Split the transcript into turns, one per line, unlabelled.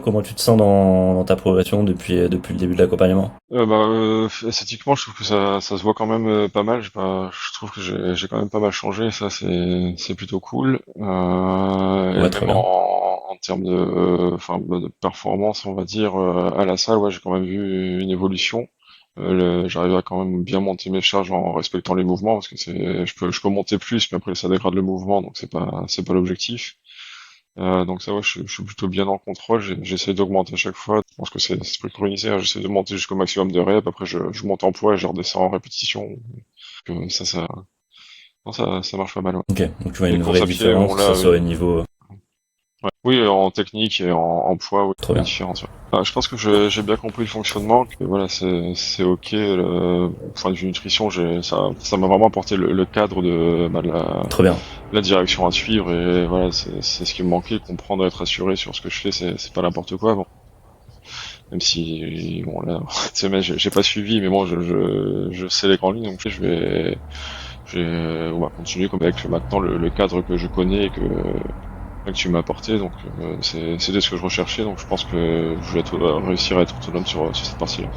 Comment tu te sens dans ta progression depuis le début de l'accompagnement?
Esthétiquement, je trouve que ça se voit quand même pas mal. Je trouve que j'ai quand même pas mal changé. Ça, c'est plutôt cool. Et
Ouais, trop
même
bien.
en termes de performance, on va dire, à la salle, ouais, j'ai quand même vu une évolution. J'arrive à quand même bien monter mes charges en respectant les mouvements parce que je peux monter plus, mais après ça dégrade le mouvement, donc c'est pas l'objectif. Donc ça, ouais, je suis plutôt bien en contrôle. J'essaie d'augmenter à chaque fois. Je pense que c'est préconisé, hein. J'essaie de monter jusqu'au maximum de reps. Après, je monte en poids et je redescends en répétition. Donc, non, ça marche pas mal, ouais.
Ok, donc tu vois
Et
une
course
vraie
à pied,
différence,
bon
que ce
là,
soit au
oui.
niveau.
Ouais. Oui, en technique et en poids, oui,
Trop
la
bien.
différence. Ouais. Je pense que j'ai bien compris le fonctionnement. Que voilà, c'est ok. Point de vue nutrition, ça m'a vraiment apporté le cadre de
Trop bien.
la direction à suivre. Et voilà, c'est ce qui me manquait, comprendre, être assuré sur ce que je fais. C'est pas n'importe quoi. Bon. Même si, bon, là, cette semaine, j'ai pas suivi, mais bon, je sais les grandes lignes, donc on va continuer comme avec maintenant le cadre que je connais et que tu m'as apporté, donc c'était ce que je recherchais, donc je pense que je vais réussir à être autonome sur cette partie-là.